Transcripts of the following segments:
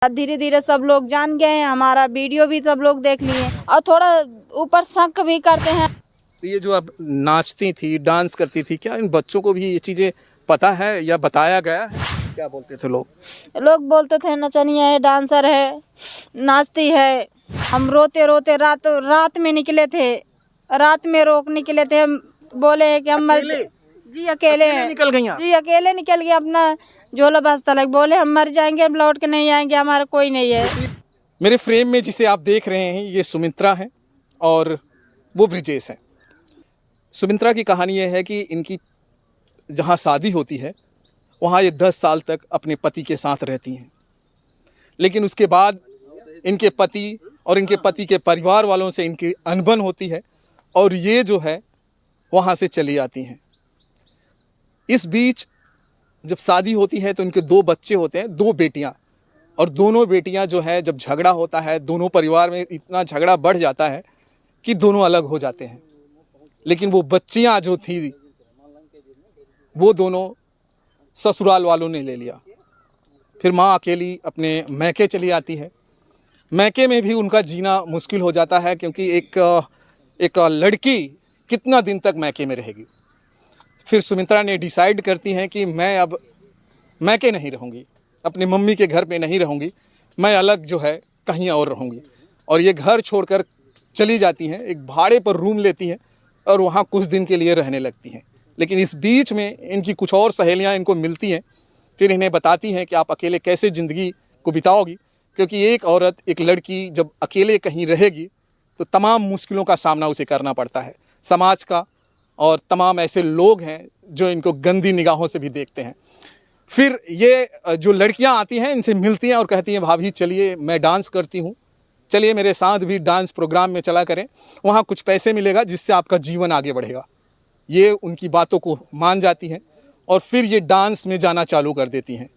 धीरे धीरे सब लोग जान गए हैं, हमारा वीडियो भी सब लोग देख लिए और थोड़ा ऊपर शक भी करते हैं। ये जो आप नाचती थी, डांस करती थी, क्या इन बच्चों को भी ये चीज़ें पता है या बताया गया है? क्या बोलते थे लोग? लोग बोलते थे नचनिया है, डांसर है, नाचती है। हम रोते रोते रात में निकले थे, रात में रोक निकले थे। हम बोले हैं कि हम मर जी अकेले हैं, निकल गई आप? जी अकेले निकल गए अपना झोला बस्ता लग। बोले हम मर जाएंगे, हम लौट के नहीं आएंगे, हमारा कोई नहीं है। मेरे फ्रेम में जिसे आप देख रहे हैं ये सुमित्रा है और वो ब्रिजेश है। सुमित्रा की कहानी ये है कि इनकी जहाँ शादी होती है वहाँ ये 10 साल तक अपने पति के साथ रहती हैं, लेकिन उसके बाद इनके पति और इनके पति के परिवार वालों से इनकी अनबन होती है और ये जो है वहाँ से चली आती हैं। इस बीच जब शादी होती है तो इनके 2 बच्चे होते हैं, 2 बेटियाँ, और दोनों बेटियाँ जो है जब झगड़ा होता है दोनों परिवार में इतना झगड़ा बढ़ जाता है कि दोनों अलग हो जाते हैं। लेकिन वो बच्चियाँ जो थी वो दोनों ससुराल वालों ने ले लिया। फिर माँ अकेली अपने मैके चली आती है। मैके में भी उनका जीना मुश्किल हो जाता है क्योंकि एक लड़की कितना दिन तक मैके में रहेगी। फिर सुमित्रा ने डिसाइड करती हैं कि मैं अब मैके नहीं रहूँगी, अपनी मम्मी के घर पे नहीं रहूँगी, मैं अलग जो है कहीं और रहूँगी। और ये घर छोड़कर चली जाती हैं, एक भाड़े पर रूम लेती हैं और वहाँ कुछ दिन के लिए रहने लगती हैं। लेकिन इस बीच में इनकी कुछ और सहेलियाँ इनको मिलती हैं, फिर इन्हें बताती हैं कि आप अकेले कैसे ज़िंदगी को बिताओगी, क्योंकि एक औरत, एक लड़की जब अकेले कहीं रहेगी तो तमाम मुश्किलों का सामना उसे करना पड़ता है। समाज का और तमाम ऐसे लोग हैं जो इनको गंदी निगाहों से भी देखते हैं। फिर ये जो लड़कियां आती हैं इनसे मिलती हैं और कहती हैं भाभी चलिए मैं डांस करती हूँ, चलिए मेरे साथ भी डांस प्रोग्राम में चला करें, वहाँ कुछ पैसे मिलेगा जिससे आपका जीवन आगे बढ़ेगा। ये उनकी बातों को मान जाती हैं और फिर ये डांस में जाना चालू कर देती हैं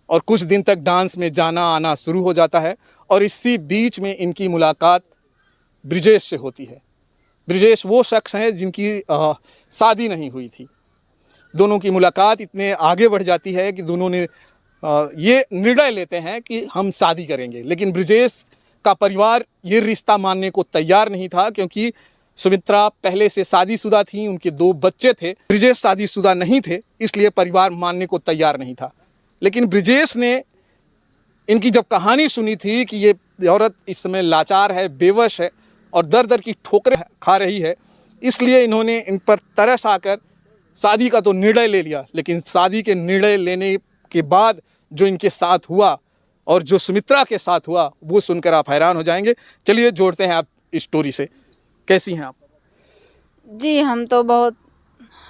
और कुछ दिन तक डांस में जाना आना शुरू हो जाता है। और इसी बीच में इनकी मुलाकात ब्रिजेश से होती है। ब्रिजेश वो शख्स हैं जिनकी शादी नहीं हुई थी। दोनों की मुलाकात इतने आगे बढ़ जाती है कि दोनों ने ये निर्णय लेते हैं कि हम शादी करेंगे। लेकिन ब्रिजेश का परिवार ये रिश्ता मानने को तैयार नहीं था क्योंकि सुमित्रा पहले से शादीशुदा थी, उनके 2 बच्चे थे। ब्रिजेश शादीशुदा नहीं थे, इसलिए परिवार मानने को तैयार नहीं था। लेकिन ब्रिजेश ने इनकी जब कहानी सुनी थी कि ये औरत इस समय लाचार है, बेवश है और दर दर की ठोकरें खा रही है, इसलिए इन्होंने इन पर तरस आकर शादी का तो निर्णय ले लिया। लेकिन शादी के निर्णय लेने के बाद जो इनके साथ हुआ और जो सुमित्रा के साथ हुआ वो सुनकर आप हैरान हो जाएंगे। चलिए जोड़ते हैं आप इस स्टोरी से। कैसी हैं आप? जी हम तो बहुत,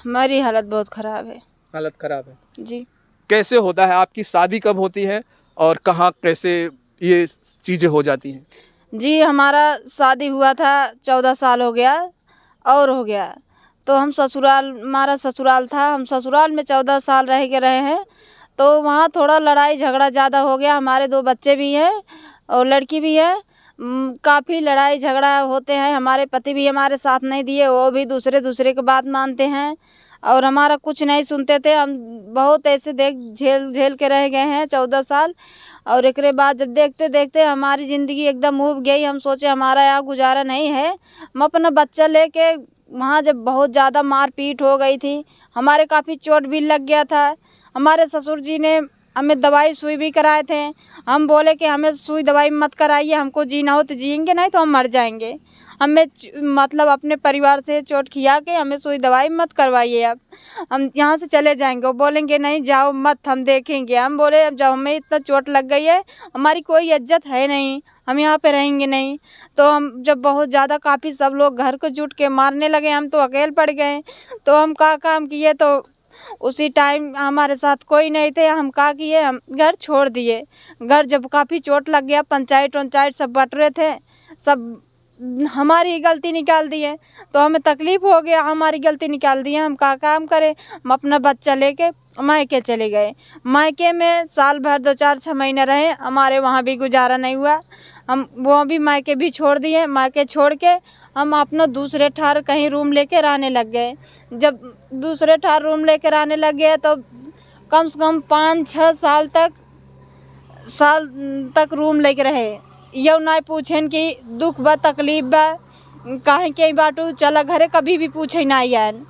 हमारी हालत बहुत ख़राब है। हालत ख़राब है जी। कैसे होता है? आपकी शादी कब होती है और कहाँ कैसे ये चीज़ें हो जाती हैं? जी हमारा शादी हुआ था, 14 साल हो गया और हो गया। तो हम ससुराल, हमारा ससुराल था, हम ससुराल में 14 साल रह के रहे हैं। तो वहाँ थोड़ा लड़ाई झगड़ा ज़्यादा हो गया। हमारे 2 बच्चे भी हैं और लड़की भी है। काफ़ी लड़ाई झगड़ा होते हैं। हमारे पति भी हमारे साथ नहीं दिए, वो भी दूसरे की बात मानते हैं और हमारा कुछ नहीं सुनते थे। हम बहुत ऐसे झेल के रह गए हैं 14 साल। और एक बाद जब देखते देखते हमारी ज़िंदगी एकदम उब गई। हम सोचे हमारा यहाँ गुजारा नहीं है। हम अपना बच्चा लेके वहाँ जब बहुत ज़्यादा मारपीट हो गई थी, हमारे काफ़ी चोट भी लग गया था। हमारे ससुर जी ने हमें दवाई सुई भी कराए थे। हम बोले कि हमें सुई दवाई मत कराइए, हमको जीना हो तो जिएंगे, नहीं तो हम मर जाएंगे। हमें मतलब अपने परिवार से चोट खिया के हमें सुई दवाई मत करवाइए, अब हम यहाँ से चले जाएंगे। वो बोलेंगे नहीं जाओ मत, हम देखेंगे। हम बोले अब जब हमें इतना चोट लग गई है, हमारी कोई इज्जत है नहीं, हम यहाँ पे रहेंगे नहीं। तो हम जब बहुत ज़्यादा काफ़ी सब लोग घर को जुट के मारने लगे, हम तो अकेले पड़ गए। तो हम क्या काम किए, तो उसी टाइम हमारे साथ कोई नहीं थे। हम क्या किए, हम घर छोड़ दिए। घर जब काफ़ी चोट लग गया, पंचायत सब बट रहे थे, सब हमारी ही गलती निकाल दिए। तो हमें तकलीफ़ हो गया, हमारी गलती निकाल दिए। हम क्या काम करें। हम अपना बच्चा लेके मायके चले गए। मायके में साल भर 2-4-6 महीने रहे, हमारे वहाँ भी गुजारा नहीं हुआ। हम वो भी मायके भी छोड़ दिए। मायके छोड़ के हम अपना दूसरे ठार कहीं रूम लेके रहने लग गए। जब दूसरे ठार रूम लेके रहने लग गए तो कम से कम 5-6 साल तक साल तक रूम लेके रहे। यौ ना पूछेन कि दुख बा तकलीफ बा काहे के बाटू चला घरे, कभी भी पूछे ना आन।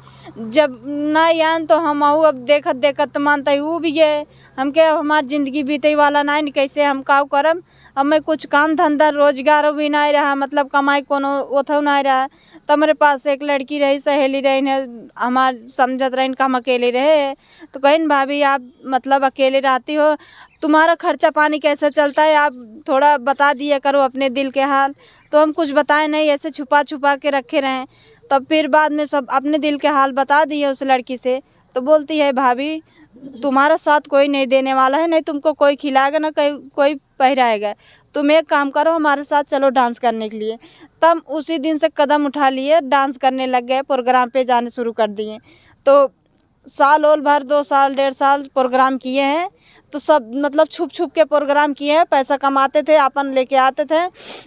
जब ना आन तो हम अब देखत देखत मानते वो भी है हमके हमार ज़िंदगी बीते वाला नहीं, कैसे हम काव करम। अब मैं कुछ काम धंधा रोजगार भी नहीं रहा, मतलब कमाई कोनो ओथो नहीं रहा। तो मेरे पास एक लड़की रही, सहेली रही ने, हमार समझत रही कि हम अकेले रहे। तो कहीं भाभी आप मतलब अकेले रहती हो, तुम्हारा खर्चा पानी कैसे चलता है, आप थोड़ा बता दिया करो अपने दिल के हाल। तो हम कुछ बताए नहीं, ऐसे छुपा छुपा के रखे रहें। तब फिर बाद में सब अपने दिल के हाल बता दिए उस लड़की से। तो बोलती है भाभी तुम्हारा साथ कोई नहीं देने वाला है, नहीं तुमको कोई खिलाएगा ना कोई पहराएगा, तुम एक काम करो हमारे साथ चलो डांस करने के लिए। तब उसी दिन से कदम उठा लिए, डांस करने लग गए, प्रोग्राम पे जाने शुरू कर दिए। तो साल और भर 2 साल 1.5 साल प्रोग्राम किए हैं। तो सब मतलब छुप छुप के प्रोग्राम किए हैं, पैसा कमाते थे, अपन लेके आते थे,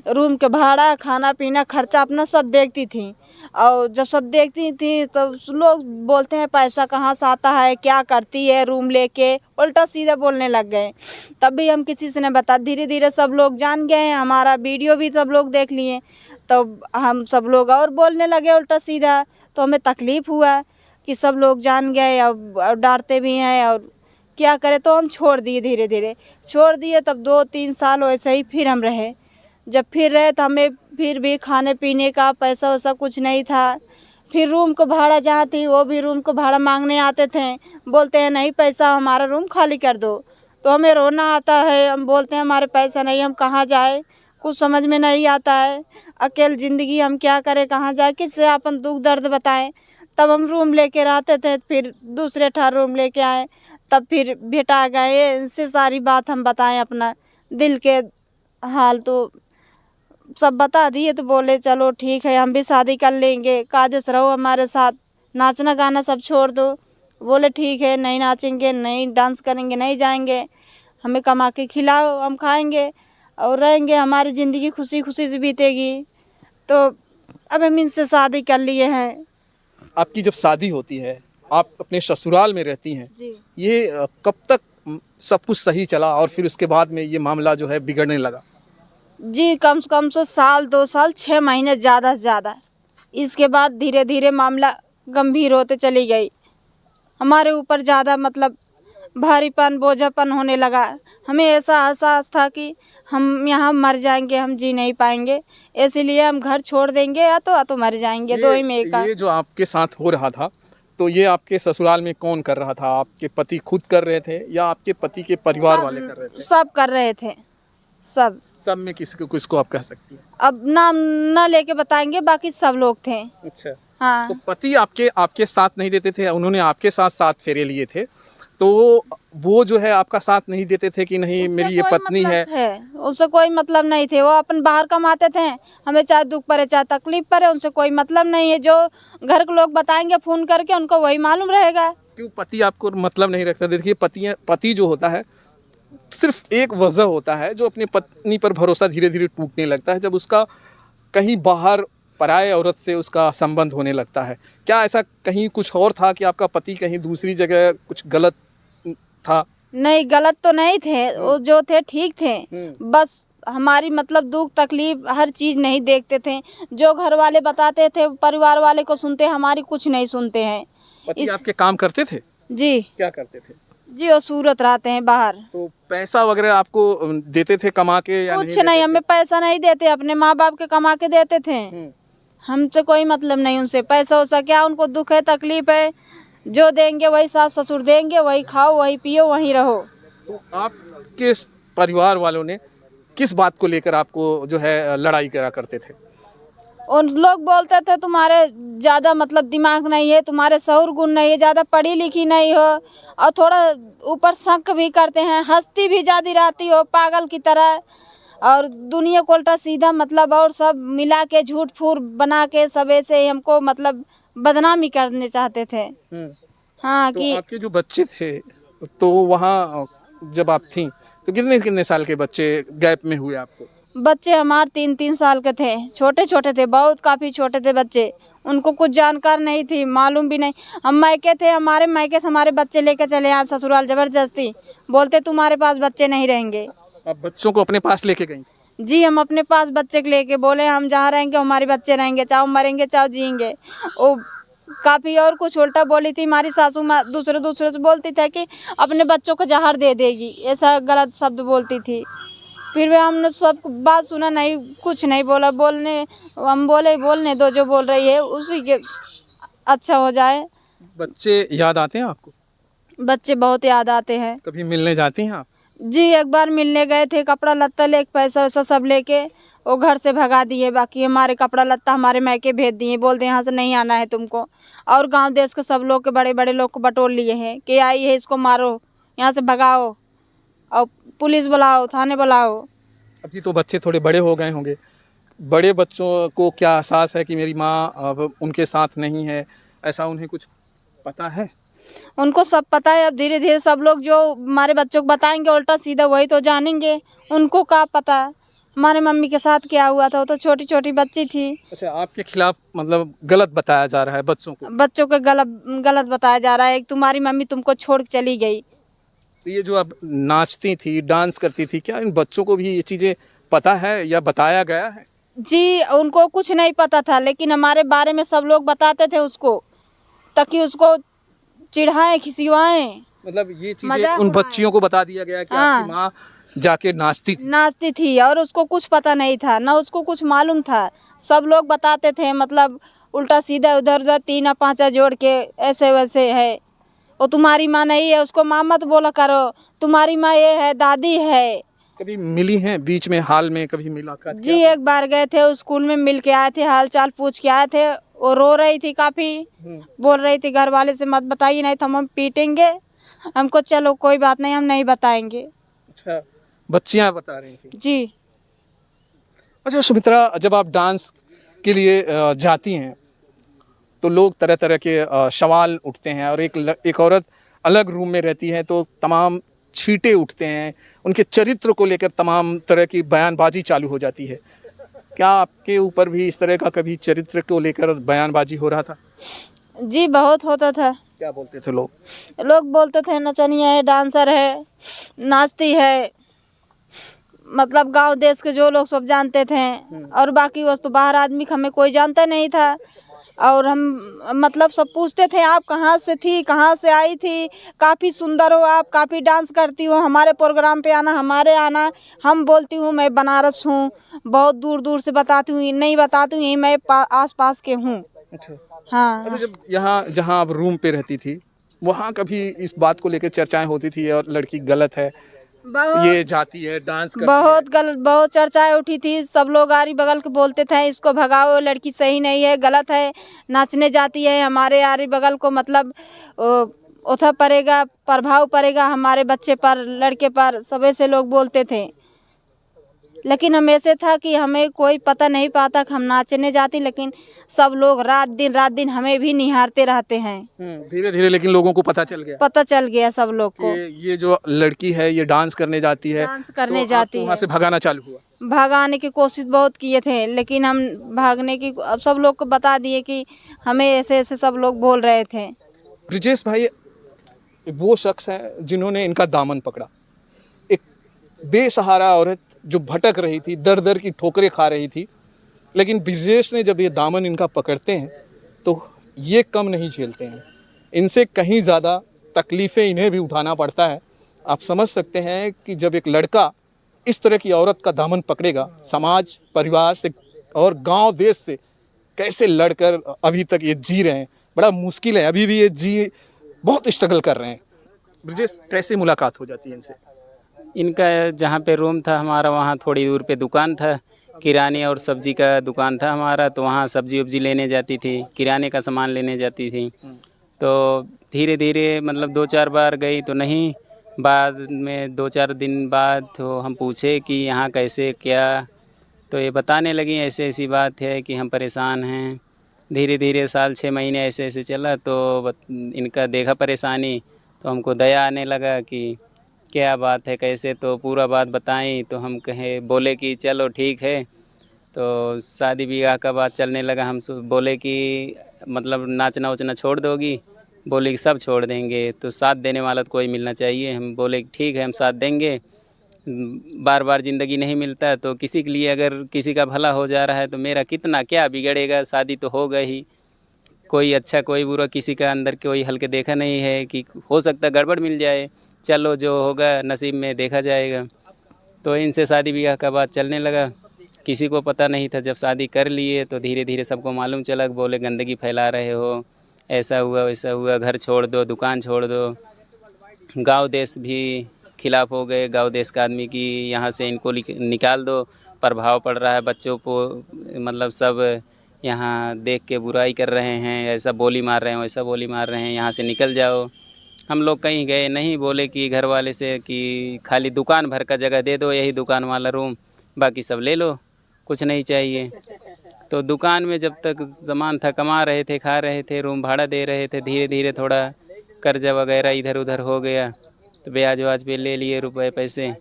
रूम के भाड़ा खाना पीना खर्चा अपना सब देखती थी। और जब सब देखती थी तो लोग बोलते हैं पैसा कहाँ से आता है, क्या करती है रूम लेके, उल्टा सीधा बोलने लग गए। तब भी हम किसी से नहीं बता, धीरे धीरे सब लोग जान गए हैं, हमारा वीडियो भी सब लोग देख लिए। तो हम सब लोग और बोलने लगे उल्टा सीधा। तो हमें तकलीफ़ हुआ कि सब लोग जान गए और डांटते भी हैं, और क्या करें। तो हम छोड़ दिए, धीरे धीरे छोड़ दिए। तब 2-3 साल वैसे ही फिर हम रहे। जब फिर रहे तो हमें फिर भी खाने पीने का पैसा वैसा कुछ नहीं था। फिर रूम को भाड़ा जहाँ थी वो भी रूम को भाड़ा मांगने आते थे, बोलते हैं नहीं पैसा हमारा रूम खाली कर दो। तो हमें रोना आता है, हम बोलते हैं हमारे पैसा नहीं, हम कहाँ जाए, कुछ समझ में नहीं आता है। अकेले ज़िंदगी हम क्या करें, कहाँ जाए, किससे अपन दुख दर्द बताएं। तब हम रूम लेके रहते थे, फिर दूसरे ठार रूम लेके आए, तब फिर भेटा गए। इनसे सारी बात हम बताएं अपना दिल के हाल, तो सब बता दिए। तो बोले चलो ठीक है हम भी शादी कर लेंगे, काजस रहो हमारे साथ, नाचना गाना सब छोड़ दो। बोले ठीक है, नहीं नाचेंगे, नहीं डांस करेंगे, नहीं जाएंगे, हमें कमा के खिलाओ, हम खाएंगे और रहेंगे, हमारी ज़िंदगी खुशी खुशी से बीतेगी। तो अब हम इनसे शादी कर लिए हैं। आपकी जब शादी होती है, आप अपने ससुराल में रहती हैं, जी ये कब तक सब कुछ सही चला और फिर उसके बाद में ये मामला जो है बिगड़ने लगा? जी कम से साल 2 साल 6 महीने ज़्यादा से ज़्यादा। इसके बाद धीरे धीरे मामला गंभीर होते चली गई, हमारे ऊपर ज़्यादा मतलब भारीपन बोझापन होने लगा। हमें ऐसा एहसास था कि हम यहाँ मर जाएंगे, हम जी नहीं पाएंगे, इसीलिए हम घर छोड़ देंगे या तो मर जाएंगे, दो ही में एक। ये जो आपके साथ हो रहा था, तो ये आपके ससुराल में कौन कर रहा था? आपके पति खुद कर रहे थे या आपके पति के परिवार वाले कर रहे थे? सब कर रहे थे, सब सब में किसको आप कह सकती हैं? अब नाम न लेके बताएंगे, बाकी सब लोग थे। अच्छा। हाँ तो पति आपके साथ नहीं देते थे, उन्होंने आपके साथ 7 फेरे लिए थे, तो वो जो है आपका साथ नहीं देते थे कि नहीं मेरी ये पत्नी है? उससे कोई मतलब नहीं थे, वो अपन बाहर कमाते थे, हमें चाहे दुख पड़े चाहे तकलीफ पड़े उनसे कोई मतलब नहीं है। जो घर के लोग बताएंगे फ़ोन करके उनको वही मालूम रहेगा। क्यों पति आपको मतलब नहीं रखता? देखिए पति जो होता है सिर्फ एक वजह होता है जो अपनी पत्नी पर भरोसा धीरे धीरे टूटने लगता है, जब उसका कहीं बाहर पराये औरत से उसका संबंध होने लगता है। क्या ऐसा कहीं कुछ और था कि आपका पति कहीं दूसरी जगह कुछ गलत था? नहीं गलत तो नहीं थे, वो जो थे ठीक थे, बस हमारी मतलब दुख तकलीफ हर चीज़ नहीं देखते थे। जो घर वाले बताते थे परिवार वाले को सुनते, हमारी कुछ नहीं सुनते हैं। पति आपके काम करते थे? जी क्या करते थे? जी वो सूरत रहते हैं बाहर। तो पैसा वगैरह आपको देते थे कमा के या कुछ नहीं, हमें पैसा नहीं देते, अपने माँ बाप के कमा के देते थे। हमसे कोई मतलब नहीं उनसे, पैसा वैसा क्या, उनको दुख है तकलीफ है, जो देंगे वही सास ससुर देंगे, वही खाओ वही पियो वहीं रहो। तो आपके परिवार वालों ने किस बात को लेकर आपको जो है लड़ाई करा करते थे? उन लोग बोलते थे तुम्हारे ज़्यादा मतलब दिमाग नहीं है, तुम्हारे शौर गुण नहीं है, ज़्यादा पढ़ी लिखी नहीं हो, और थोड़ा ऊपर शक भी करते हैं, हंसती भी ज़्यादा रहती हो पागल की तरह, और दुनिया को उल्टा सीधा मतलब और सब मिला के झूठ फूट बना के सब ऐसे हमको मतलब बदनामी करने चाहते थे। हाँ तो कि आपके जो बच्चे थे, तो वहाँ जब आप थीं तो कितने साल के बच्चे गैप में हुए आपको? बच्चे हमारे 3-3 साल के थे, छोटे छोटे थे, बहुत काफ़ी छोटे थे बच्चे, उनको कुछ जानकार नहीं थी, मालूम भी नहीं। हम मायके थे, हमारे मायके से हमारे बच्चे लेकर चले यहाँ ससुराल ज़बरदस्ती, बोलते तुम्हारे पास बच्चे नहीं रहेंगे। आप बच्चों को अपने पास लेके गई? जी, हम अपने पास बच्चे को लेके बोले हम जहाँ रहेंगे हमारे बच्चे रहेंगे, चाहे मरेंगे चाहे जिएंगे। वो काफ़ी और कुछ उल्टा बोली थी, हमारी सासू माँ दूसरे दूसरे से बोलती थी कि अपने बच्चों को जहर दे देगी, ऐसा गलत शब्द बोलती थी। फिर भी हमने सब बात सुना नहीं, कुछ नहीं बोला। हम बोले बोलने दो, जो बोल रही है उसी के अच्छा हो जाए। बच्चे याद आते हैं आपको? बच्चे बहुत याद आते हैं। कभी मिलने जाती हैं आप? जी, एक बार मिलने गए थे, कपड़ा लत्ता ले पैसा वैसा सब लेके वो घर से भगा दिए। बाकी हमारे कपड़ा लत्ता हमारे मैके भेज दिए, बोलते यहाँ से नहीं आना है तुमको। और गांव देश के सब लोग के बड़े बड़े लोग को बटोर लिए हैं कि आई है, इसको मारो, यहाँ से भगाओ और पुलिस बुलाओ, थाने बुलाओ। अभी तो बच्चे थोड़े बड़े हो गए होंगे, बड़े बच्चों को क्या एहसास है कि मेरी माँ अब उनके साथ नहीं है, ऐसा उन्हें कुछ पता है? उनको सब पता है। अब धीरे धीरे सब लोग जो हमारे बच्चों को बताएंगे उल्टा सीधा, वही तो जानेंगे। उनको क्या पता हमारे मम्मी के साथ क्या हुआ था, वो तो छोटी छोटी बच्ची थी। अच्छा, आपके खिलाफ मतलब गलत बताया जा रहा है बच्चों को? बच्चों को गलत बताया जा रहा है, तुम्हारी मम्मी तुमको छोड़ के चली गई। तो ये जो आप नाचती थी, डांस करती थी, क्या इन बच्चों को भी ये चीज़ें पता है या बताया गया है? जी, उनको कुछ नहीं पता था, लेकिन हमारे बारे में सब लोग बताते थे उसको, ताकि उसको चिढ़ाएं, खिसिवाएं। मतलब ये चीज़ें मजाक उन उड़ाएं। बच्चियों को बता दिया गया कि हाँ। आपकी माँ जाके नाचती थी और उसको कुछ पता नहीं था, ना उसको कुछ मालूम था। सब लोग बताते थे, मतलब उल्टा सीधा इधर उधर तीना पाँचा जोड़ के ऐसे वैसे है। वो तुम्हारी माँ नहीं है, उसको माँ मत बोला करो, तुम्हारी माँ ये है, दादी है। कभी मिली हैं बीच में, हाल में कभी मुलाकात जी, किया? एक बार गए थे, उस स्कूल में मिल के आए थे, हाल चाल पूछ के आए थे। वो रो रही थी काफ़ी, बोल रही थी घर वाले से मत बताइए, नहीं तो हम पीटेंगे हमको। चलो कोई बात नहीं, हम नहीं बताएंगे। अच्छा, बच्चियाँ बता रही थी। जी। अच्छा सुमित्रा, जब आप डांस के लिए जाती हैं तो लोग तरह तरह के सवाल उठते हैं, और एक औरत अलग रूम में रहती है तो तमाम छींटे उठते हैं, उनके चरित्र को लेकर तमाम तरह की बयानबाजी चालू हो जाती है। क्या आपके ऊपर भी इस तरह का कभी चरित्र को लेकर बयानबाजी हो रहा था? जी, बहुत होता था। क्या बोलते थे लोग? लोग बोलते थे नचनिया है, डांसर है, नाचती है। मतलब गांव देश के जो लोग सब जानते थे, और बाकी वस्तु बाहर आदमी को हमें कोई जानता नहीं था। और हम मतलब सब पूछते थे आप कहाँ से थी, कहाँ से आई थी, काफ़ी सुंदर हो आप, काफ़ी डांस करती हो, हमारे प्रोग्राम पे आना, हमारे आना। हम बोलती हूँ मैं बनारस हूँ, बहुत दूर दूर से बताती हूँ, नहीं बताती हूँ, यही मैं आस पास के हूँ। अच्छा। हाँ। अच्छा, जब यहाँ जहाँ आप रूम पे रहती थी, वहाँ कभी इस बात को लेकर चर्चाएं होती थी और लड़की गलत है, ये जाती है, डांस करती है? बहुत गलत, बहुत चर्चाएं उठी थी। सब लोग आरी बगल के बोलते थे इसको भगाओ, लड़की सही नहीं है, गलत है, नाचने जाती है। हमारे आरी बगल को मतलब उठा पड़ेगा, प्रभाव पड़ेगा हमारे बच्चे पर, लड़के पर, सब ऐसे लोग बोलते थे। लेकिन हम ऐसे था कि हमें कोई पता नहीं पाता कि हम नाचने जाती, लेकिन सब लोग रात दिन हमें भी निहारते रहते हैं। धीरे धीरे लेकिन लोगों को पता चल गया सब लोग को ये जो लड़की है ये डांस करने जाती है, डांस करने तो जाती आपको वहाँ है। से भगाना चालू हुआ? भगाने की कोशिश बहुत किए थे, लेकिन हम भागने की, अब सब लोग को बता दिए कि हमें ऐसे ऐसे सब लोग बोल रहे थे। ब्रिजेश भाई वो शख्स है जिन्होंने इनका दामन पकड़ा, एक बेसहारा औरत जो भटक रही थी, दर दर की ठोकरें खा रही थी, लेकिन ब्रिजेश ने जब ये दामन इनका पकड़ते हैं तो ये कम नहीं झेलते हैं, इनसे कहीं ज़्यादा तकलीफ़ें इन्हें भी उठाना पड़ता है। आप समझ सकते हैं कि जब एक लड़का इस तरह की औरत का दामन पकड़ेगा, समाज परिवार से और गांव देश से कैसे लड़कर अभी तक ये जी रहे हैं, बड़ा मुश्किल है, अभी भी ये बहुत स्ट्रगल कर रहे हैं। ब्रिजेश, कैसे मुलाकात हो जाती है इनसे? इनका जहाँ पे रूम था हमारा, वहाँ थोड़ी दूर पे दुकान था, किराने और सब्ज़ी का दुकान था हमारा, तो वहाँ सब्ज़ी वब्ज़ी लेने जाती थी, किराने का सामान लेने जाती थी। तो धीरे धीरे मतलब 2-4 बार गई तो नहीं, बाद में 2-4 दिन बाद तो हम पूछे कि यहाँ कैसे क्या, तो ये बताने लगी ऐसे ऐसी बात है कि हम परेशान हैं। धीरे धीरे साल 6 महीने ऐसे ऐसे चला, तो इनका देखा परेशानी, तो हमको दया आने लगा कि क्या बात है कैसे, तो पूरा बात बताई, तो हम बोले कि चलो ठीक है। तो शादी ब्याह का बात चलने लगा, हम बोले कि मतलब नाचना उचना छोड़ दोगी, बोले कि सब छोड़ देंगे, तो साथ देने वाला तो कोई मिलना चाहिए। हम बोले कि ठीक है हम साथ देंगे, बार बार ज़िंदगी नहीं मिलता, तो किसी के लिए अगर किसी का भला हो जा रहा है तो मेरा कितना क्या बिगड़ेगा। शादी तो हो गई, कोई अच्छा कोई बुरा किसी का अंदर कोई हल्के देखा नहीं है कि हो सकता गड़बड़ मिल जाए। चलो जो होगा नसीब में देखा जाएगा। तो इनसे शादी ब्याह का बात चलने लगा। किसी को पता नहीं था, जब शादी कर लिए तो धीरे धीरे सबको मालूम चला। बोले गंदगी फैला रहे हो, ऐसा हुआ वैसा हुआ, घर छोड़ दो, दुकान छोड़ दो। गांव देश भी खिलाफ हो गए, गांव देश का आदमी की यहाँ से इनको निकाल दो, प्रभाव पड़ रहा है बच्चों को। मतलब सब यहाँ देख के बुराई कर रहे हैं, ऐसा बोली मार रहे हैं वैसा बोली मार रहे हैं, यहाँ से निकल जाओ। हम लोग कहीं गए नहीं, बोले कि घर वाले से कि खाली दुकान भर का जगह दे दो, यही दुकान वाला रूम, बाकी सब ले लो, कुछ नहीं चाहिए। तो दुकान में जब तक सामान था, कमा रहे थे, खा रहे थे, रूम भाड़ा दे रहे थे। धीरे धीरे थोड़ा कर्जा वगैरह इधर उधर हो गया, तो ब्याज व्याज पे ले लिए रुपए पैसे,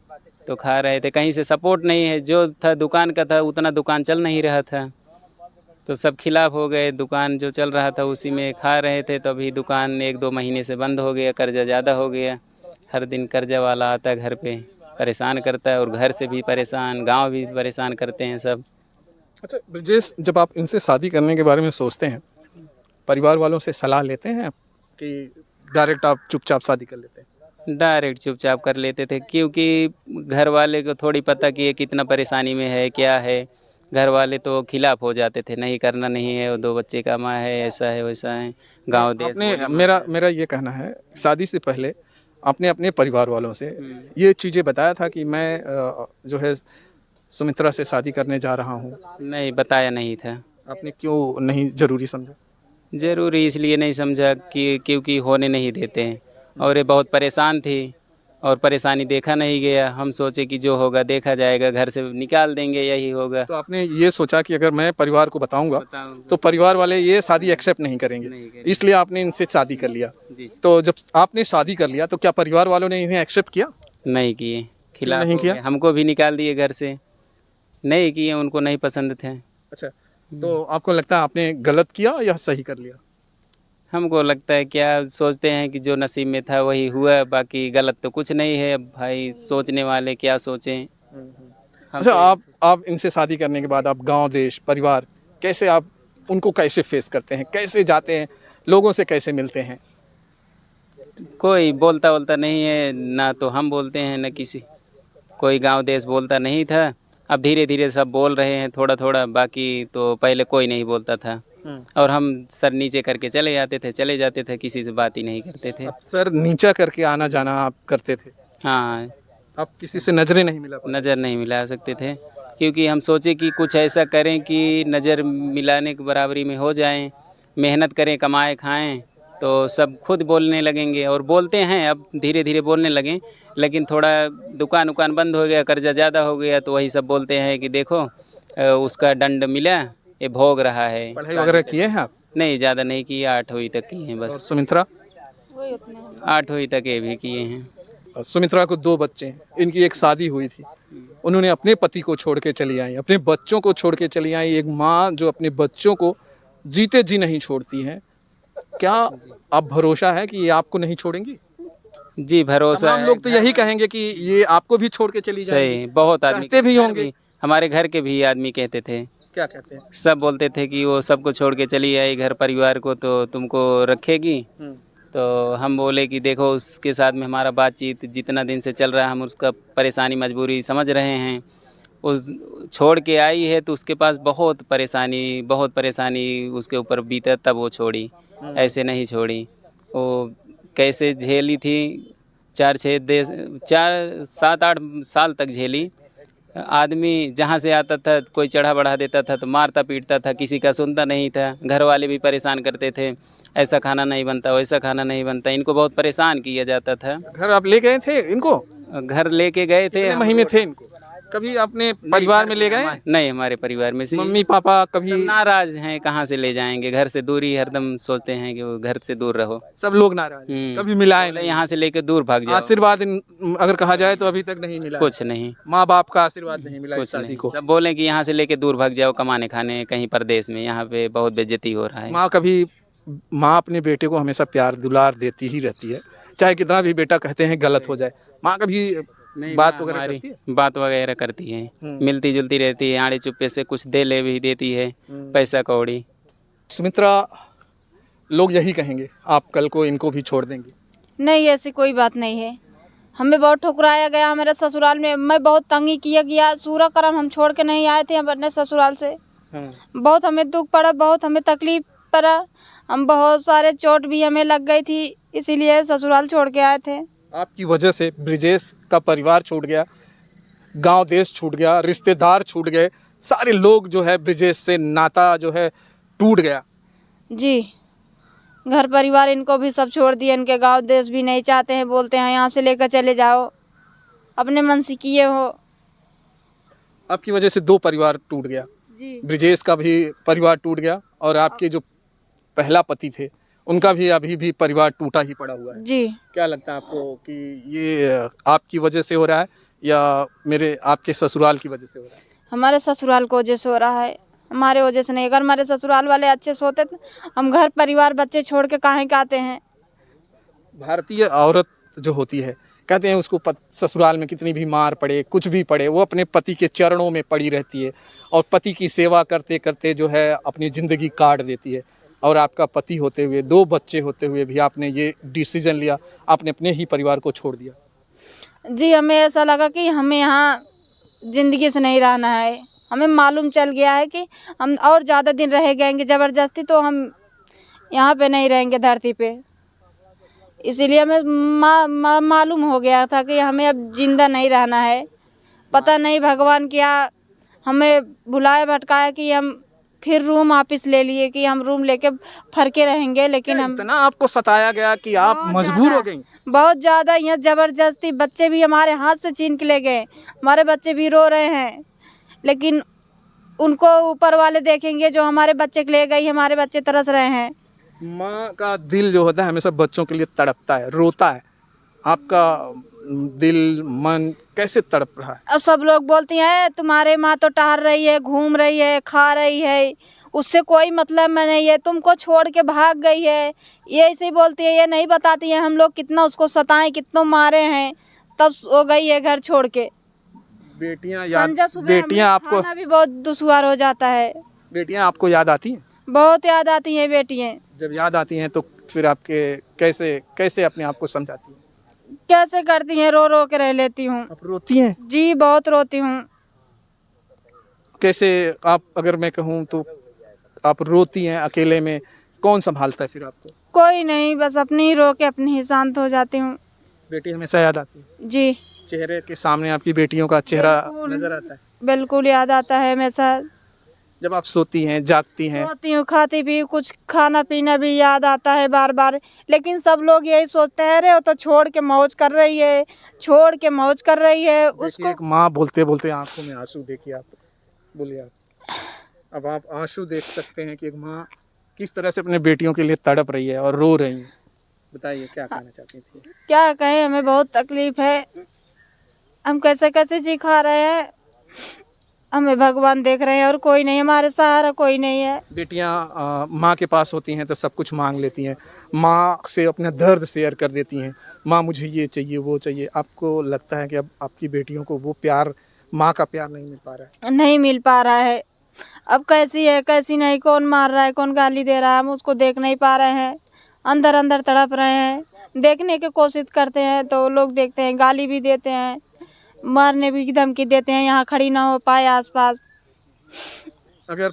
तो खा रहे थे। कहीं से सपोर्ट नहीं है, जो था दुकान का था उतना दुकान चल नहीं रहा था, तो सब खिलाफ हो गए। दुकान जो चल रहा था उसी में खा रहे थे, तो अभी दुकान 1-2 महीने से बंद हो गया, कर्जा ज़्यादा हो गया। हर दिन कर्जा वाला आता है घर पे, परेशान करता है, और घर से भी परेशान, गांव भी परेशान करते हैं सब। अच्छा ब्रजेश, जब आप इनसे शादी करने के बारे में सोचते हैं, परिवार वालों से सलाह लेते हैं कि डायरेक्ट आप चुपचाप शादी कर लेते हैं? डायरेक्ट चुपचाप कर लेते थे, क्योंकि घर वाले को थोड़ी पता कि ये कितना परेशानी में है, क्या है। घर वाले तो खिलाफ हो जाते थे, नहीं करना नहीं है, वो 2 बच्चे का माँ है, ऐसा है वैसा है, गांव देश आपने मेरा ये कहना है, शादी से पहले आपने अपने परिवार वालों से ये चीज़ें बताया था कि मैं जो है सुमित्रा से शादी करने जा रहा हूँ? नहीं बताया नहीं था। आपने क्यों नहीं ज़रूरी समझा? ज़रूरी इसलिए नहीं समझा कि क्योंकि होने नहीं देते हैं, और ये बहुत परेशान थी, और परेशानी देखा नहीं गया। हम सोचे कि जो होगा देखा जाएगा, घर से निकाल देंगे, यही होगा। तो आपने ये सोचा कि अगर मैं परिवार को बताऊंगा बताऊंगा तो परिवार वाले ये शादी एक्सेप्ट नहीं करेंगे, नहीं करेंगे। इसलिए आपने इनसे शादी कर लिया। जी, तो जब आपने शादी कर लिया तो क्या परिवार वालों ने इन्हें एक्सेप्ट किया? नहीं किए, खिलाफ नहीं हो किया? गए। हमको भी निकाल दिए घर से, नहीं किए, उनको नहीं पसंद थे। अच्छा, तो आपको लगता है आपने गलत किया या सही कर लिया? हमको लगता है, क्या सोचते हैं कि जो नसीब में था वही हुआ, बाकी गलत तो कुछ नहीं है। अब भाई सोचने वाले क्या सोचें। हम अच्छा, तो आप इनसे शादी करने के बाद आप गांव देश परिवार कैसे, आप उनको कैसे फेस करते हैं, कैसे जाते हैं, लोगों से कैसे मिलते हैं? कोई बोलता बोलता नहीं है ना, तो हम बोलते हैं ना किसी, कोई गांव देश बोलता नहीं था। अब धीरे धीरे सब बोल रहे हैं थोड़ा थोड़ा, बाकी तो पहले कोई नहीं बोलता था, और हम सर नीचे करके चले जाते थे, किसी से बात ही नहीं करते थे। सर नीचा करके आना जाना आप करते थे? हाँ, आप किसी से नजरें नहीं मिला पाते? नज़र नहीं मिला सकते थे, क्योंकि हम सोचे कि कुछ ऐसा करें कि नज़र मिलाने के बराबरी में हो जाएं, मेहनत करें, कमाएं खाएं, तो सब खुद बोलने लगेंगे। और बोलते हैं, अब धीरे धीरे बोलने लगें, लेकिन थोड़ा दुकान उकान बंद हो गया, कर्जा ज़्यादा हो गया, तो वही सब बोलते हैं कि देखो उसका दंड मिला, ये भोग रहा है। पढ़ाई वगैरह किए हैं आप? नहीं, ज़्यादा नहीं किए, 8वीं तक किए हैं और बस। सुमित्रा? वही उतने हैं। 8वीं तक ये भी किए हैं। और सुमित्रा को 2 बच्चे हैं, इनकी एक शादी हुई थी, उन्होंने अपने पति को छोड़ के चली आई, अपने बच्चों को छोड़ के चली आई। एक माँ जो अपने बच्चों को जीते जी नहीं छोड़ती है, क्या आप भरोसा है कि ये आपको नहीं छोड़ेंगी? जी, भरोसा तमाम है। लोग तो यही कहेंगे कि ये आपको भी छोड़ के चली जाएंगी। सही, बहुत आदमी कहते भी घर होंगे। हमारे घर के भी आदमी कहते थे, क्या कहते हैं? सब बोलते थे कि वो सबको छोड़ के चली आई, घर परिवार को तो तुमको रखेगी। तो हम बोले कि देखो, उसके साथ में हमारा बातचीत जितना दिन से चल रहा है, हम उसका परेशानी मजबूरी समझ रहे हैं। उस छोड़ के आई है तो उसके पास बहुत परेशानी उसके ऊपर बीता, तब वो छोड़ी, ऐसे नहीं छोड़ी। वो कैसे झेली थी, 4-7-8 साल तक झेली। आदमी जहाँ से आता था कोई चढ़ा बढ़ा देता था, तो मारता पीटता था, किसी का सुनता नहीं था। घर वाले भी परेशान करते थे, ऐसा खाना नहीं बनता, वैसा खाना नहीं बनता, इनको बहुत परेशान किया जाता था। घर आप ले गए थे इनको? घर लेके गए थे। कितने महीने थे इनको? कभी अपने परिवार में ले गए? नहीं, हमारे परिवार में से मम्मी पापा कभी? सब नाराज हैं, कहाँ से ले जाएंगे, घर से दूरी, हरदम सोचते हैं कि वो घर से दूर रहो। सब लोग नाराज हैं, कभी मिलाए बोले नहीं? यहाँ से लेके दूर भाग जाओ। आशीर्वाद अगर कहा जाए तो अभी तक नहीं मिला? कुछ नहीं, माँ बाप का आशीर्वाद नहीं मिला इस कुछ शादी नहीं। को? सब बोले कि यहाँ से लेके दूर भाग जाओ, कमाने खाने कहीं परदेश में, यहाँ पे बहुत बेइज्जती हो रहा है। माँ अपने बेटे को हमेशा प्यार दुलार देती ही रहती है, चाहे कितना भी बेटा कहते हैं गलत हो जाए। माँ कभी नहीं, बात माँ वगैरह हमारी करती है? बात वगैरह करती है, मिलती जुलती रहती है, आड़े चुप्पे से कुछ दे ले भी देती है, पैसा कौड़ी। सुमित्रा, लोग यही कहेंगे आप कल को इनको भी छोड़ देंगे। नहीं, ऐसी कोई बात नहीं है। हमें बहुत ठुकराया गया हमारे ससुराल में, मैं बहुत तंगी किया गया। सूरा करम हम छोड़ के नहीं आए थे अपने ससुराल से। बहुत हमें दुख पड़ा, बहुत हमें तकलीफ पड़ा। हम बहुत सारे चोट भी हमें लग गई थी, इसीलिए ससुराल छोड़ के आए थे। आपकी वजह से ब्रिजेश का परिवार छूट गया, गांव देश छूट गया, रिश्तेदार छूट गए, सारे लोग जो है ब्रिजेश से नाता जो है टूट गया। जी, घर परिवार इनको भी सब छोड़ दिए, इनके गांव देश भी नहीं चाहते हैं, बोलते हैं यहाँ से लेकर चले जाओ, अपने मन से किए हो। आपकी वजह से 2 परिवार टूट गया। जी, ब्रिजेश का भी परिवार टूट गया और आपके जो पहला पति थे उनका भी अभी भी परिवार टूटा ही पड़ा हुआ है। जी। क्या लगता है आपको कि ये आपकी वजह से हो रहा है या मेरे आपके ससुराल की वजह से हो रहा है? हमारे ससुराल को वजह से हो रहा है, हमारे वजह से नहीं। अगर हमारे ससुराल वाले अच्छे से होते तो हम घर परिवार बच्चे छोड़ के काहे के आते हैं। भारतीय औरत जो होती है, कहते हैं उसको ससुराल में कितनी भी मार पड़े, कुछ भी पड़े, वो अपने पति के चरणों में पड़ी रहती है और पति की सेवा करते करते जो है अपनी ज़िंदगी काट देती है। और आपका पति होते हुए, 2 बच्चे होते हुए भी आपने ये डिसीजन लिया, आपने अपने ही परिवार को छोड़ दिया। जी, हमें ऐसा लगा कि हमें यहाँ ज़िंदगी से नहीं रहना है। हमें मालूम चल गया है कि हम और ज़्यादा दिन रह जाएंगे ज़बरदस्ती, तो हम यहाँ पे नहीं रहेंगे धरती पे। इसीलिए हमें मालूम हो गया था कि हमें अब जिंदा नहीं रहना है। पता नहीं भगवान क्या हमें भुलाया भटकाया कि हम फिर रूम वापस ले लिए कि हम रूम लेके फरके रहेंगे, लेकिन हम इतना आपको सताया गया कि आप बहुत मजबूर हो ज़्यादा, गई। बहुत ज़्यादा। यहाँ ज़बरदस्ती बच्चे भी हमारे हाथ से छीन के ले गए, हमारे बच्चे भी रो रहे हैं, लेकिन उनको ऊपर वाले देखेंगे जो हमारे बच्चे के ले गई, हमारे बच्चे तरस रहे हैं। माँ का दिल जो होता है हमेशा बच्चों के लिए तड़पता है, रोता है। आपका दिल मन कैसे तड़प रहा है? और सब लोग बोलती हैं तुम्हारे माँ तो टहल रही है, घूम रही है, खा रही है, उससे कोई मतलब में नहीं है, तुमको छोड़ के भाग गई है। ये ऐसे ही बोलती है, ये नहीं बताती है हम लोग कितना उसको सताएं, कितना मारे हैं, तब वो गई है घर छोड़ के। बेटियां संजय याद सुबह बेटियां हमें आपको खाना भी बहुत दुश्वार हो जाता है। बेटियां आपको याद आती हैं? बहुत याद आती हैं बेटियाँ। जब याद आती हैं तो फिर आपके कैसे कैसे अपने आप को समझाती हैं? कैसे करती हैं, रो रो के रह लेती हूँ। आप रोती हैं? जी, बहुत रोती हूँ। कैसे आप, अगर मैं कहूँ तो आप रोती हैं अकेले में, कौन संभालता है फिर आपको? कोई नहीं, बस अपनी ही रो के अपनी ही शांत हो जाती हूँ। बेटी हमेशा याद आती है? जी, चेहरे के सामने आपकी बेटियों का चेहरा बिल्कुल। नजर आता है? बिल्कुल याद आता है हमेशा। जब आप सोती हैं, जागती हैं? सोती हूँ, खाती भी, कुछ खाना पीना भी याद आता है बार बार, लेकिन सब लोग यही सोचते हैं अरे वो तो छोड़ के मौज कर रही है, छोड़ के मौज कर रही है उसको। एक माँ बोलते बोलते आंखों में आंसू, देखिए आप, बोलिए आप। अब आप आंसू देख सकते हैं कि एक माँ किस तरह से अपने बेटियों के लिए तड़प रही है और रो रही है। बताइए क्या कहना चाहती थी? क्या कहें, हमें बहुत तकलीफ है, हम कैसे कैसे जी खा रहे हैं। हमें भगवान देख रहे हैं और कोई नहीं, हमारे सहारा कोई नहीं है। बेटियां माँ के पास होती हैं तो सब कुछ मांग लेती हैं, माँ से अपना दर्द शेयर कर देती हैं, माँ मुझे ये चाहिए वो चाहिए। आपको लगता है कि अब आपकी बेटियों को वो प्यार, माँ का प्यार नहीं मिल पा रहा है? नहीं मिल पा रहा है। अब कैसी है कैसी नहीं, कौन मार रहा है कौन गाली दे रहा है, हम उसको देख नहीं पा रहे हैं। अंदर अंदर तड़प रहे हैं, देखने की कोशिश करते हैं तो लोग देखते हैं, गाली भी देते हैं, मारने भी की धमकी देते हैं, यहाँ खड़ी ना हो पाए आसपास। अगर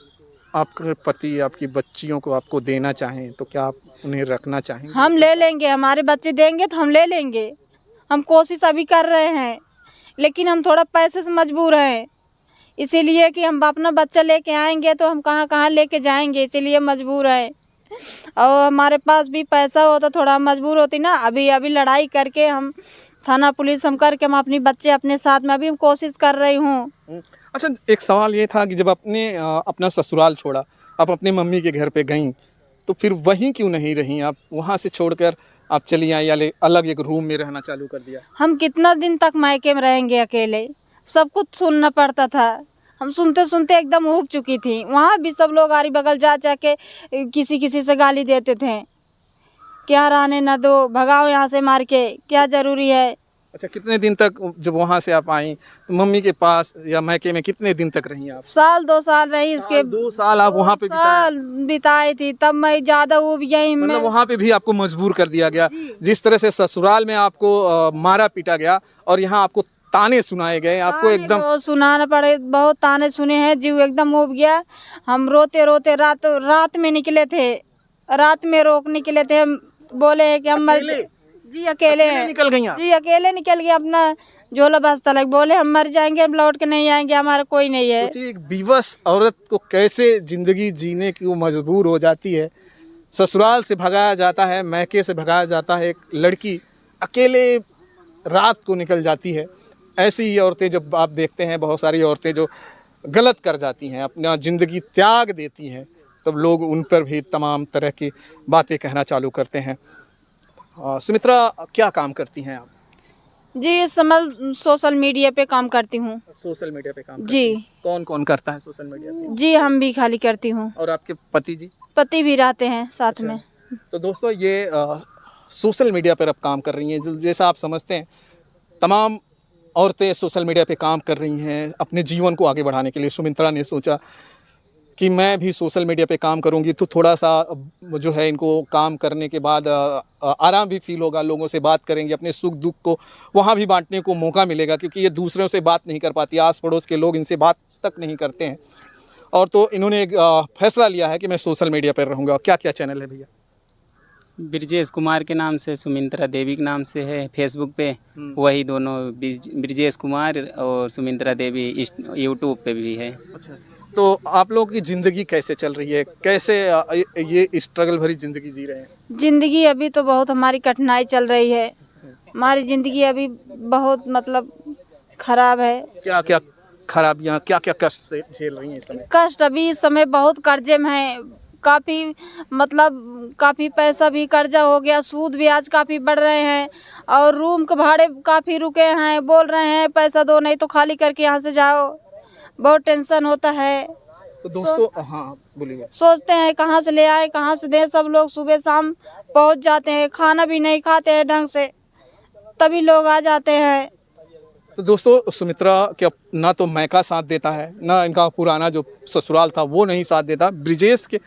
आपके पति आपकी बच्चियों को आपको देना चाहें तो क्या आप उन्हें रखना चाहेंगे? हम ले लेंगे, हमारे बच्चे देंगे तो हम ले लेंगे। हम कोशिश अभी कर रहे हैं, लेकिन हम थोड़ा पैसे से मजबूर हैं, इसीलिए कि हम अपना बच्चा लेके आएंगे तो हम कहाँ कहाँ लेके जाएंगे, इसीलिए मजबूर है। और हमारे पास भी पैसा होता थोड़ा मजबूर होती ना, अभी अभी लड़ाई करके हम थाना पुलिस हम करके हम अपनी बच्चे अपने साथ में अभी हम कोशिश कर रही हूँ। अच्छा, एक सवाल ये था कि जब आपने अपना ससुराल छोड़ा, आप अपने मम्मी के घर पे गईं, तो फिर वहीं क्यों नहीं रहीं? आप वहाँ से छोड़कर आप चली आई या अलग एक रूम में रहना चालू कर दिया? हम कितना दिन तक मायके में रहेंगे अकेले, सब कुछ सुनना पड़ता था। हम सुनते सुनते एकदम ऊब चुकी थी। वहाँ भी सब लोग आरी बगल जा के किसी किसी से गाली देते थे, क्या रहने न दो, भगाओ यहाँ से मार के, क्या ज़रूरी है। अच्छा, कितने दिन तक जब वहाँ से आप आई तो मम्मी के पास या मैके में कितने दिन तक रही आप? साल 2 साल रही, इसके 2 साल आप वहाँ पे बिताए? साल बिताई थी, तब मैं ज़्यादा वो यही मतलब मैं वहाँ पे भी आपको मजबूर कर दिया गया, जी। जिस तरह से ससुराल में आपको मारा पीटा गया और यहाँ आपको ताने सुनाए गए, आपको ताने एकदम बहुत सुनाना पड़े, बहुत ताने सुने हैं, जीव एकदम उब गया। हम रोते रोते रात में निकले थे, रात में रोक निकले थे, हम बोले हैं कि हम मर अकेले? जी अकेले हैं, निकल गई आप? जी अकेले निकल गए, अपना झोला बस्ता लग, बोले हम मर जाएंगे, हम लौट के नहीं आएंगे, हमारा कोई नहीं है। सोचिए एक विवश औरत को कैसे जिंदगी जीने की वो मजबूर हो जाती है। ससुराल से भगाया जाता है, मैके से भगाया जाता है, एक लड़की अकेले रात को निकल जाती है। ऐसी ही औरतें जब आप देखते हैं, बहुत सारी औरतें जो गलत कर जाती हैं, अपना ज़िंदगी त्याग देती हैं, तब लोग उन पर भी तमाम तरह की बातें कहना चालू करते हैं। सुमित्रा, क्या काम करती हैं आप? जी इस समय सोशल मीडिया पे काम करती हूँ। सोशल मीडिया पे काम जी कौन कौन करता है सोशल मीडिया पे? जी हम भी खाली करती हूँ, और आपके पति जी? पति भी रहते हैं साथ में। तो दोस्तों ये सोशल मीडिया पर अब काम कर रही हैं। जैसा आप समझते हैं, तमाम औरतें सोशल मीडिया पे काम कर रही हैं अपने जीवन को आगे बढ़ाने के लिए। सुमित्रा ने सोचा कि मैं भी सोशल मीडिया पे काम करूंगी तो थोड़ा सा जो है इनको काम करने के बाद आराम भी फील होगा, लोगों से बात करेंगे, अपने सुख दुख को वहाँ भी बांटने को मौका मिलेगा, क्योंकि ये दूसरों से बात नहीं कर पाती, आस पड़ोस के लोग इनसे बात तक नहीं करते हैं। और तो इन्होंने एक फैसला लिया है कि मैं सोशल मीडिया पर रहूँगा। क्या क्या चैनल है भैया? ब्रजेश कुमार के नाम से, सुमित्रा देवी के नाम से है फेसबुक पे, वही दोनों ब्रजेश कुमार और सुमित्रा देवी यूट्यूब पे भी है। अच्छा, तो आप लोगों की ज़िंदगी कैसे चल रही है? कैसे ये स्ट्रगल भरी ज़िंदगी जी रहे हैं? जिंदगी अभी तो बहुत हमारी कठिनाई चल रही है, हमारी ज़िंदगी अभी बहुत मतलब खराब है। क्या क्या खराबियाँ, क्या क्या कष्ट से झेल रही हैं इस समय? कष्ट अभी इस समय बहुत कर्जे में है, काफ़ी मतलब काफ़ी पैसा भी कर्जा हो गया, सूद ब्याज काफ़ी बढ़ रहे हैं, और रूम के भाड़े काफ़ी रुके हैं, बोल रहे हैं पैसा दो नहीं तो खाली करके यहाँ से जाओ। बहुत टेंशन होता है। तो दोस्तों हाँ बोलिए। सोचते हैं कहाँ से ले आए, कहाँ से दें, सब लोग सुबह शाम पहुँच जाते हैं, खाना भी नहीं खाते हैं ढंग से, तभी लोग आ जाते हैं। तो दोस्तों सुमित्रा के ना तो मैका साथ देता है, ना इनका पुराना जो ससुराल था वो नहीं साथ देता। ब्रिजेश के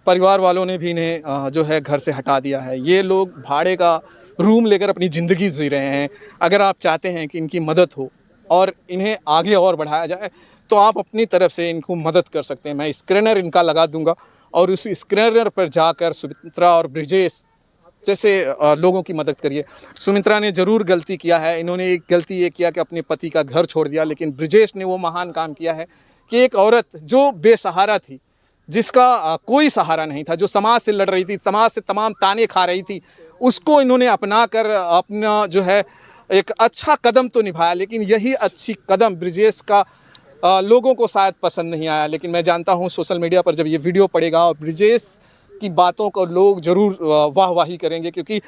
परिवार वालों ने भी इन्हें जो है घर से हटा दिया है। ये लोग भाड़े का रूम लेकर अपनी ज़िंदगी जी रहे हैं। अगर आप चाहते हैं कि इनकी मदद हो और इन्हें आगे और बढ़ाया जाए तो आप अपनी तरफ से इनको मदद कर सकते हैं। मैं स्क्रैनर इनका लगा दूंगा और उस स्क्रैनर पर जाकर सुमित्रा और ब्रिजेश जैसे लोगों की मदद करिए। सुमित्रा ने ज़रूर गलती किया है, इन्होंने एक गलती ये किया कि अपने पति का घर छोड़ दिया, लेकिन ब्रिजेश ने वो महान काम किया है कि एक औरत जो बेसहारा थी, जिसका कोई सहारा नहीं था, जो समाज से लड़ रही थी, समाज से तमाम ताने खा रही थी, उसको इन्होंने अपना कर अपना जो है एक अच्छा कदम तो निभाया। लेकिन यही अच्छी कदम ब्रिजेश का लोगों को शायद पसंद नहीं आया। लेकिन मैं जानता हूँ सोशल मीडिया पर जब ये वीडियो पड़ेगा और ब्रिजेश की बातों को लोग ज़रूर वाहवाही करेंगे, क्योंकि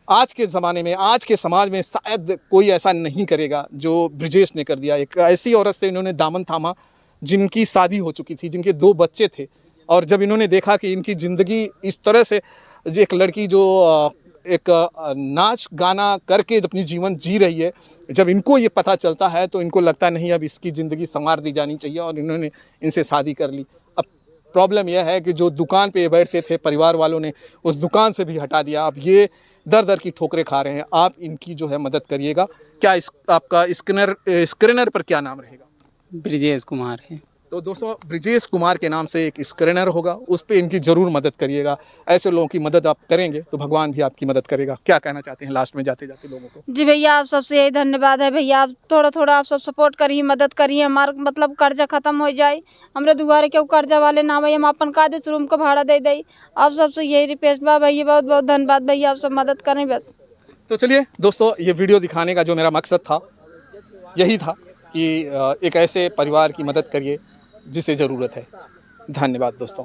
आज के ज़माने में, आज के समाज में शायद कोई ऐसा नहीं करेगा जो ब्रिजेश ने कर दिया। एक ऐसी औरत से इन्होंने दामन थामा जिनकी शादी हो चुकी थी, जिनके 2 बच्चे थे, और जब इन्होंने देखा कि इनकी ज़िंदगी इस तरह से, एक लड़की जो एक नाच गाना करके अपनी जीवन जी रही है, जब इनको ये पता चलता है तो इनको लगता नहीं अब इसकी ज़िंदगी संवार दी जानी चाहिए, और इन्होंने इनसे शादी कर ली। अब प्रॉब्लम यह है कि जो दुकान पे बैठते थे, परिवार वालों ने उस दुकान से भी हटा दिया। अब ये दर दर की ठोकरें खा रहे हैं। आप इनकी जो है मदद करिएगा। क्या आपका स्क्रैनर पर क्या नाम रहेगा? ब्रजेश कुमार है। तो दोस्तों ब्रजेश कुमार के नाम से एक स्क्रैनर होगा, उस पर इनकी ज़रूर मदद करिएगा। ऐसे लोगों की मदद आप करेंगे तो भगवान भी आपकी मदद करेगा। क्या कहना चाहते हैं लास्ट में जाते जाते लोगों को? जी भैया आप सबसे यही धन्यवाद है भैया, आप थोड़ा थोड़ा आप सब सपोर्ट करिए, मदद करिए, हमारा मतलब कर्जा खत्म हो जाए, हमरे दुआरे क्यों कर्जा वाले ना भाई, हम अपन कायदे रूम का भाड़ा दे दें। आप सबसे यही रिक्वेस्ट बा भैया, बहुत बहुत धन्यवाद भैया, आप सब मदद करें बस। तो चलिए दोस्तों, ये वीडियो दिखाने का जो मेरा मकसद था यही था कि एक ऐसे परिवार की मदद करिए जिसे ज़रूरत है। धन्यवाद दोस्तों।